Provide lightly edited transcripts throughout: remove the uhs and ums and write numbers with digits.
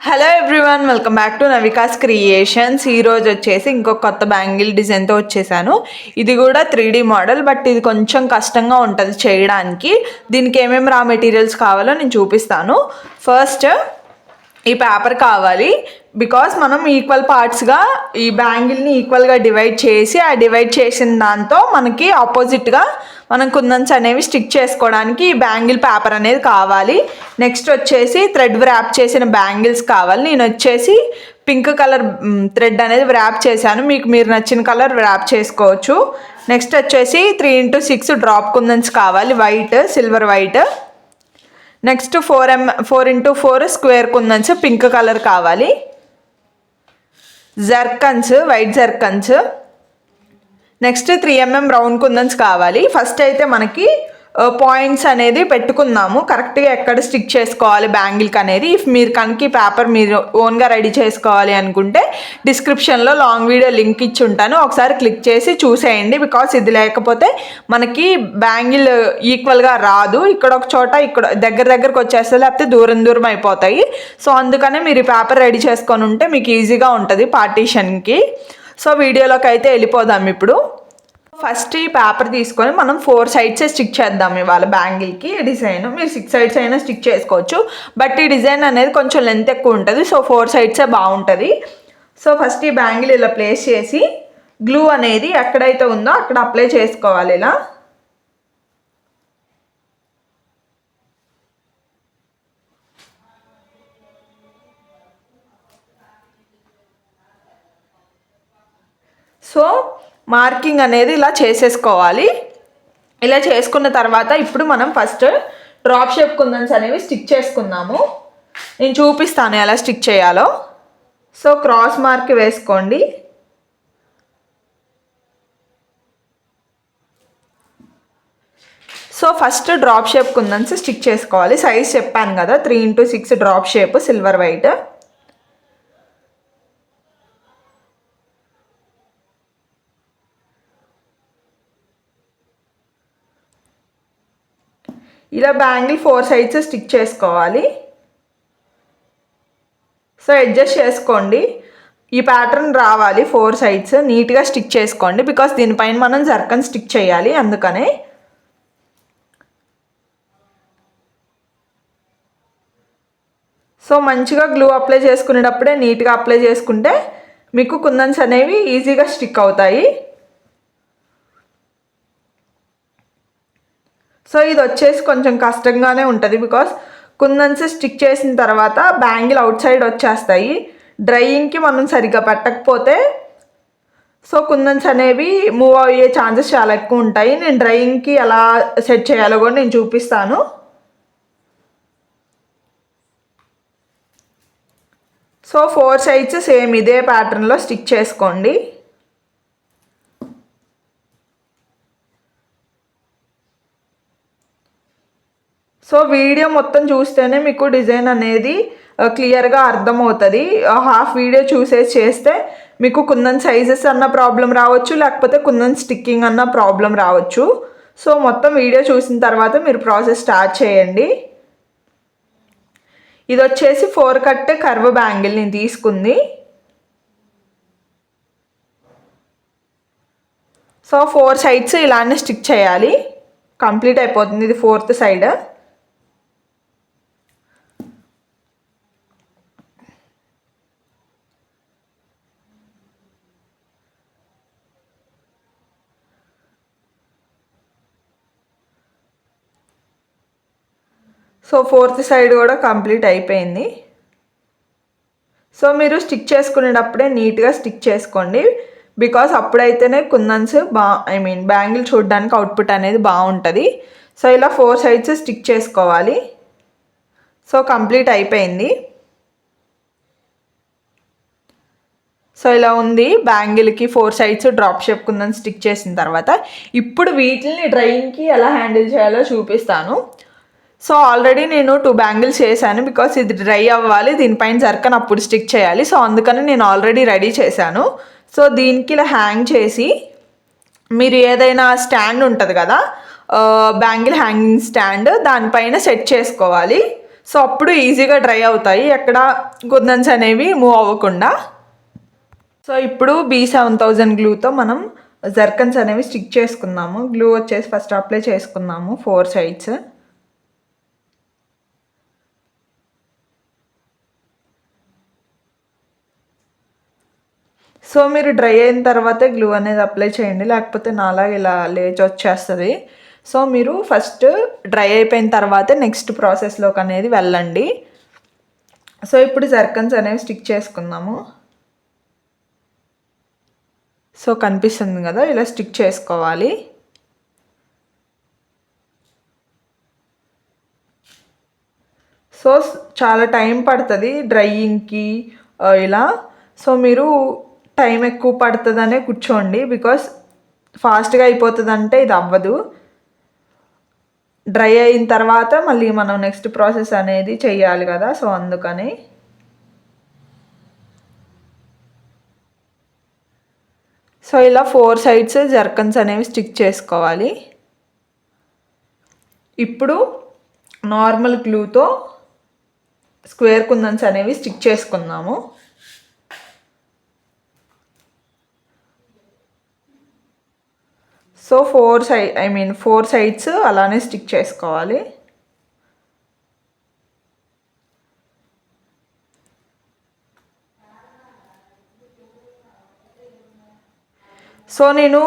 Hello everyone, welcome back to Navikas creations. ఈరోజు వచ్చేసి ఇంకొక కొత్త బ్యాంగిల్ డిజైన్తో వచ్చేసాను. ఇది కూడా 3D మోడల్, బట్ ఇది కొంచెం కష్టంగా ఉంటుంది చేయడానికి. దీనికి ఏమేమి రా మెటీరియల్స్ కావాలో నేను చూపిస్తాను. ఫస్ట్ ఈ పేపర్ కావాలి, బికాస్ మనం ఈక్వల్ పార్ట్స్గా ఈ బ్యాంగిల్ని ఈక్వల్గా డివైడ్ చేసి ఆ డివైడ్ చేసిన దాంతో మనకి ఆపోజిట్గా మనం కుందన్స్ అనేవి స్టిక్ చేసుకోవడానికి ఈ బ్యాంగిల్ పేపర్ అనేది కావాలి. నెక్స్ట్ వచ్చేసి థ్రెడ్ వ్రాప్ చేసిన బ్యాంగిల్స్ కావాలి. నేను వచ్చేసి పింక్ కలర్ థ్రెడ్ అనేది వ్రాప్ చేశాను, మీరు నచ్చిన కలర్ వ్రాప్ చేసుకోవచ్చు. నెక్స్ట్ వచ్చేసి 3x6 డ్రాప్ కుందన్స్ కావాలి, white, silver white. Next 4x4 square kundans pink colour కావాలి. Zircons, white zircons. Next 3mm round kundans కావాలి. ఫస్ట్ అయితే మనకి పాయింట్స్ అనేది పెట్టుకుందాము, కరెక్ట్గా ఎక్కడ స్టిక్ చేసుకోవాలి బ్యాంగిల్కి అనేది. ఇఫ్ మీరు కనుక ఈ పేపర్ మీరు ఓన్గా రెడీ చేసుకోవాలి అనుకుంటే డిస్క్రిప్షన్లో లాంగ్ వీడియో లింక్ ఇచ్చి ఉంటాను, ఒకసారి క్లిక్ చేసి చూసేయండి. బికాస్ ఇది లేకపోతే మనకి బ్యాంగిల్ ఈక్వల్గా రాదు. ఇక్కడ ఒక చోట ఇక్కడ దగ్గరకు వచ్చేస్తే లేకపోతే దూరం అయిపోతాయి. సో అందుకనే మీరు ఈ పేపర్ రెడీ చేసుకొని ఉంటే మీకు ఈజీగా ఉంటుంది పార్టీషన్కి. సో వీడియోలోకి అయితే వెళ్ళిపోదాం. ఇప్పుడు ఫస్ట్ ఈ పేపర్ తీసుకొని మనం 4 సైడ్స్ స్టిక్ చేద్దాం ఇవాళ బ్యాంగిల్కి. డిజైన్ మీరు 6 సైడ్స్ అయినా స్టిక్ చేసుకోవచ్చు, బట్ ఈ డిజైన్ అనేది కొంచెం లెంత్ ఎక్కువ ఉంటుంది, సో 4 సైడ్సే బాగుంటుంది. సో ఫస్ట్ ఈ బ్యాంగిల్ ఇలా ప్లేస్ చేసి గ్లూ అనేది ఎక్కడైతే ఉందో అక్కడ అప్లై చేసుకోవాలి ఇలా. సో మార్కింగ్ అనేది ఇలా చేసేసుకోవాలి. ఇలా చేసుకున్న తర్వాత ఇప్పుడు మనం ఫస్ట్ డ్రాప్ షేప్ కుందన్స్ అనేవి స్టిక్ చేసుకుందాము. నేను చూపిస్తాను ఎలా స్టిక్ చేయాలో. సో క్రాస్ మార్క్ వేసుకోండి. సో ఫస్ట్ డ్రాప్ షేప్ కుందన్స్ స్టిక్ చేసుకోవాలి. సైజ్ చెప్పాను కదా, 3x6 drop shape silver white. ఇలా బ్యాంగిల్ 4 సైడ్స్ స్టిక్ చేసుకోవాలి. సో అడ్జస్ట్ చేసుకోండి, ఈ ప్యాటర్న్ రావాలి. 4 సైడ్స్ నీట్గా స్టిక్ చేసుకోండి, బికాస్ దీనిపైన మనం జర్కన్ స్టిక్ చేయాలి అందుకనే. సో మంచిగా గ్లూ అప్లై చేసుకునేటప్పుడే నీట్గా అప్లై చేసుకుంటే మీకు కుందన్స్ అనేవి ఈజీగా స్టిక్ అవుతాయి. సో ఇది వచ్చేసి కొంచెం కష్టంగానే ఉంటుంది, బికాస్ కుందన్స్ స్టిక్ చేసిన తర్వాత బ్యాంగిల్ అవుట్ సైడ్ వచ్చేస్తాయి. డ్రైయింగ్కి మనం సరిగ్గా పెట్టకపోతే సో కుందన్స్ అనేవి మూవ్ అయ్యే ఛాన్సెస్ చాలా ఎక్కువ ఉంటాయి. నేను డ్రైయింగ్కి ఎలా సెట్ చేయాలో కూడా నేను చూపిస్తాను. సో 4 సైడ్స్ సేమ్ ఇదే ప్యాటర్న్లో స్టిక్ చేసుకోండి. సో వీడియో మొత్తం చూస్తేనే మీకు డిజైన్ అనేది క్లియర్గా అర్థమవుతుంది. హాఫ్ వీడియో చూసేసి చేస్తే మీకు కుందన్ సైజెస్ అన్న ప్రాబ్లం రావచ్చు, లేకపోతే కుందన్ స్టిక్కింగ్ అన్న ప్రాబ్లం రావచ్చు. సో మొత్తం వీడియో చూసిన తర్వాత మీరు ప్రాసెస్ స్టార్ట్ చేయండి. ఇది వచ్చేసి 4 కట్ కర్వ్ బ్యాంగిల్ నేను తీసుకుంది. సో 4 సైడ్స్ ఇలానే స్టిక్ చేయాలి. కంప్లీట్ అయిపోతుంది, ఇది 4th side. So 4th side కూడా కంప్లీట్ అయిపోయింది. సో మీరు స్టిక్ చేసుకునేటప్పుడే నీట్గా స్టిక్ చేసుకోండి, బికాస్ అప్పుడైతేనే కుందన్స్ బ్యాంగిల్ చూడడానికి అవుట్పుట్ అనేది బాగుంటుంది. సో ఇలా 4 సైడ్స్ స్టిక్ చేసుకోవాలి. సో కంప్లీట్ అయిపోయింది. సో ఇలా ఉంది బ్యాంగిల్కి 4 sides drop shape kundan stick చేసిన తర్వాత ఇప్పుడు వీటిని డ్రైయింగ్కి ఎలా హ్యాండిల్ చేయాలో చూపిస్తాను. సో ఆల్రెడీ నేను 2 బ్యాంగిల్స్ చేశాను, బికాస్ ఇది డ్రై అవ్వాలి, దీనిపైన జర్కన్ అప్పుడు స్టిక్ చేయాలి. సో అందుకని నేను ఆల్రెడీ రెడీ చేశాను. సో దీనికి ఇలా హ్యాంగ్ చేసి మీరు ఏదైనా స్టాండ్ ఉంటుంది కదా, బ్యాంగిల్ హ్యాంగింగ్ స్టాండ్, దానిపైన సెట్ చేసుకోవాలి. సో అప్పుడు ఈజీగా డ్రై అవుతాయి, ఎక్కడ కుందన్స్ అనేవి మూవ్ అవ్వకుండా. సో ఇప్పుడు B7000 గ్లూతో మనం జర్కన్స్ అనేవి స్టిక్ చేసుకుందాము. గ్లూ వచ్చేసి ఫస్ట్ అప్లై చేసుకుందాము 4 సైడ్స్. సో మీరు డ్రై అయిన తర్వాతే గ్లూ అనేది అప్లై చేయండి, లేకపోతే నాలాగా ఇలా లేచి వచ్చేస్తుంది. సో మీరు ఫస్ట్ డ్రై అయిపోయిన తర్వాతే నెక్స్ట్ ప్రాసెస్లోకి అనేది వెళ్ళండి. సో ఇప్పుడు జర్కన్స్ అనేవి స్టిక్ చేసుకుందాము. సో కనిపిస్తుంది కదా, ఇలా స్టిక్ చేసుకోవాలి. సో చాలా టైం పడుతుంది డ్రైయింగ్కి ఇలా. సో మీరు టైం ఎక్కువ పడుతుందనే కూర్చోండి, బికాస్ ఫాస్ట్గా అయిపోతుంది అంటే ఇది అవ్వదు. డ్రై అయిన తర్వాత మళ్ళీ మనం నెక్స్ట్ ప్రాసెస్ అనేది చెయ్యాలి కదా, సో అందుకని. సో ఇలా 4 సైడ్స్ జర్కన్స్ అనేవి స్టిక్ చేసుకోవాలి. ఇప్పుడు నార్మల్ గ్లూతో స్క్వేర్ కుందన్స్ అనేవి స్టిక్ చేసుకుందాము. సో 4 సైడ్స్ అలానే స్టిక్ చేసుకోవాలి. సో నేను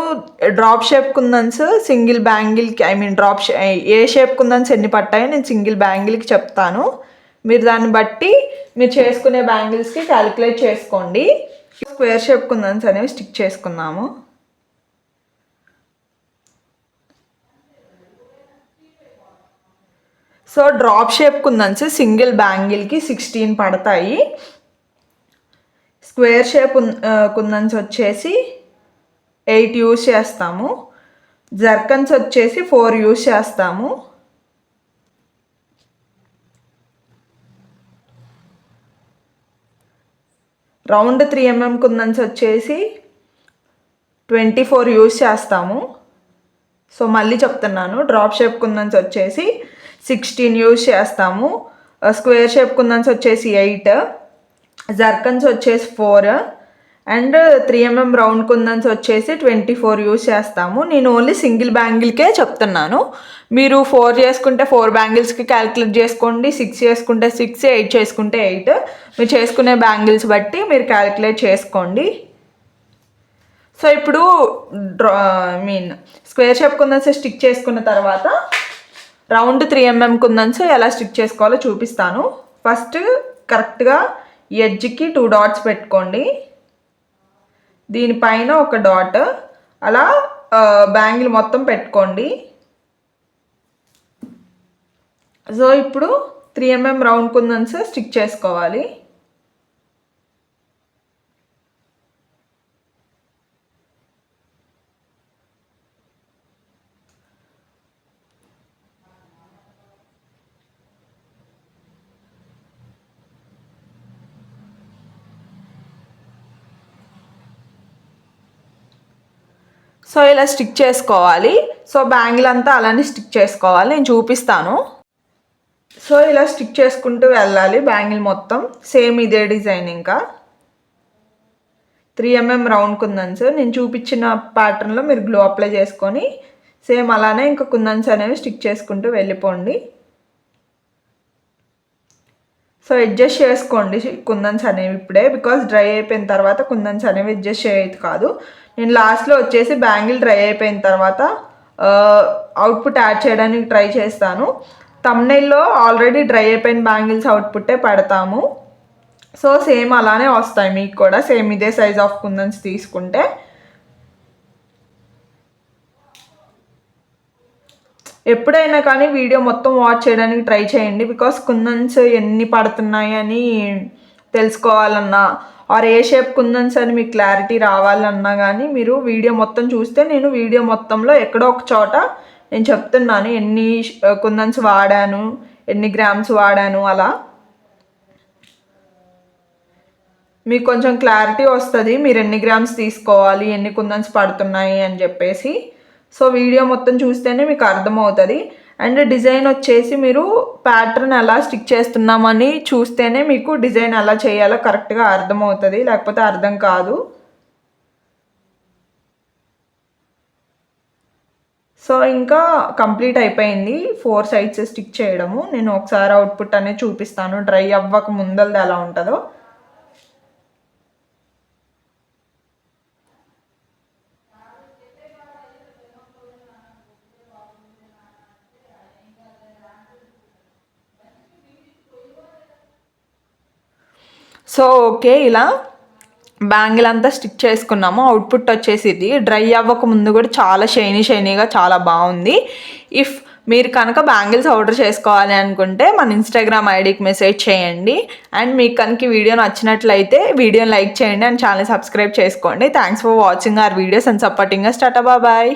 డ్రాప్ షేప్ కుందన్స్ సింగిల్ బ్యాంగిల్కి ఏ షేప్ కుందన్స్ ఎన్ని పట్టాయో నేను సింగిల్ బ్యాంగిల్కి చెప్తాను. మీరు దాన్ని బట్టి మీరు చేసుకునే బ్యాంగిల్స్కి క్యాలిక్యులేట్ చేసుకోండి. స్క్వేర్ షేప్ కుందన్స్ అనేవి స్టిక్ చేసుకుందాము. సో డ్రాప్ షేప్ కుందన్స్ సింగిల్ బ్యాంగిల్కి 16 పడతాయి. స్క్వేర్ షేప్ కుందన్స్ వచ్చేసి 8 యూజ్ చేస్తాము. జర్కన్స్ వచ్చేసి 4 యూజ్ చేస్తాము. రౌండ్ 3 mm కుందన్స్ వచ్చేసి 24 యూజ్ చేస్తాము. సో మళ్ళీ చెప్తున్నాను, డ్రాప్ షేప్ కుందన్స్ వచ్చేసి 16 యూజ్ చేస్తాము. స్క్వేర్ షేప్ కుందన్స్ వచ్చేసి 8, జర్కన్స్ వచ్చేసి 4 అండ్ 3 mm రౌండ్ కుందన్స్ వచ్చేసి 24 యూజ్ చేస్తాము. నేను ఓన్లీ సింగిల్ బ్యాంగిల్కే చెప్తున్నాను. మీరు 4 చేసుకుంటే 4 బ్యాంగిల్స్కి క్యాలిక్యులేట్ చేసుకోండి, 6 చేసుకుంటే 6, 8 చేసుకుంటే 8. మీరు చేసుకునే బ్యాంగిల్స్ బట్టి మీరు క్యాలిక్యులేట్ చేసుకోండి. సో ఇప్పుడు స్క్వేర్ షేప్ కుందన్స్ స్టిక్ చేసుకున్న తర్వాత రౌండ్ 3 mm కుందన్స్ ఎలా స్టిక్ చేసుకోవాలో చూపిస్తాను. ఫస్ట్ కరెక్ట్గా ఎడ్జ్కి 2 డాట్స్ పెట్టుకోండి, దీనిపైన ఒక డాట్, అలా బ్యాంగిల్ మొత్తం పెట్టుకోండి. సో ఇప్పుడు 3 mm రౌండ్ కుందన్స్ స్టిక్ చేసుకోవాలి. సో ఇలా స్టిక్ చేసుకోవాలి. సో బ్యాంగిల్ అంతా అలానే స్టిక్ చేసుకోవాలి, నేను చూపిస్తాను. సో ఇలా స్టిక్ చేసుకుంటూ వెళ్ళాలి బ్యాంగిల్ మొత్తం, సేమ్ ఇదే డిజైన్. ఇంకా 3 mm రౌండ్ కుందన్స్ నేను చూపించిన ప్యాటర్న్లో మీరు గ్లూ అప్లై చేసుకొని సేమ్ అలానే ఇంకా కుందన్స్ అనేవి స్టిక్ చేసుకుంటూ వెళ్ళిపోండి. సో అడ్జస్ట్ చేసుకోండి కుందన్స్ అనేవి ఇప్పుడే, బికాస్ డ్రై అయిపోయిన తర్వాత కుందన్స్ అనేవి అడ్జస్ట్ చేయదు కాదు. నేను లాస్ట్లో వచ్చేసి బ్యాంగిల్ డ్రై అయిపోయిన తర్వాత అవుట్పుట్ యాడ్ చేయడానికి ట్రై చేస్తాను. థంబ్నెయిల్లో ఆల్రెడీ డ్రై అయిపోయిన బ్యాంగిల్స్ అవుట్పుట్టే పెడతాము. సో సేమ్ అలానే వస్తాయి మీకు కూడా, సేమ్ ఇదే సైజ్ ఆఫ్ కుందన్స్ తీసుకుంటే. ఎప్పుడైనా కానీ వీడియో మొత్తం వాచ్ చేయడానికి ట్రై చేయండి, బికాస్ కుందన్స్ ఎన్ని పడుతున్నాయి అని తెలుసుకోవాలన్నా ఆర్ ఏ షేప్ కుందన్స్ అని మీకు క్లారిటీ రావాలన్నా కానీ మీరు వీడియో మొత్తం చూస్తే, నేను వీడియో మొత్తంలో ఎక్కడో ఒక చోట నేను చెప్తున్నాను ఎన్ని కుందన్స్ వాడాను, ఎన్ని గ్రామ్స్ వాడాను, అలా మీకు కొంచెం క్లారిటీ వస్తుంది మీరు ఎన్ని గ్రామ్స్ తీసుకోవాలి, ఎన్ని కుందన్స్ పడుతున్నాయి అని చెప్పేసి. సో వీడియో మొత్తం చూస్తేనే మీకు అర్థమవుతుంది. అండ్ డిజైన్ వచ్చేసి మీరు ప్యాటర్న్ ఎలా స్టిక్ చేస్తున్నామని చూస్తేనే మీకు డిజైన్ ఎలా చేయాలో కరెక్ట్గా అర్థమవుతుంది, లేకపోతే అర్థం కాదు. సో ఇంకా కంప్లీట్ అయిపోయింది 4 సైడ్స్ స్టిక్ చేయడము. నేను ఒకసారి అవుట్పుట్ అనేది చూపిస్తాను డ్రై అవ్వక ముందలది ఎలా ఉంటుందో. సో ఓకే, ఇలా బ్యాంగిల్ అంతా స్టిక్ చేసుకున్నాము. అవుట్పుట్ వచ్చేసి ఇది డ్రై అవ్వక ముందు కూడా చాలా షైనీగా చాలా బాగుంది. ఇఫ్ మీరు కనుక బ్యాంగిల్స్ ఆర్డర్ చేసుకోవాలి అనుకుంటే మన ఇన్స్టాగ్రామ్ ఐడికి మెసేజ్ చేయండి. అండ్ మీకు కనుక వీడియో నచ్చినట్లయితే వీడియోని లైక్ చేయండి అండ్ ఛానల్ సబ్స్క్రైబ్ చేసుకోండి. Thanks for watching our videos and supporting us. Tata bye.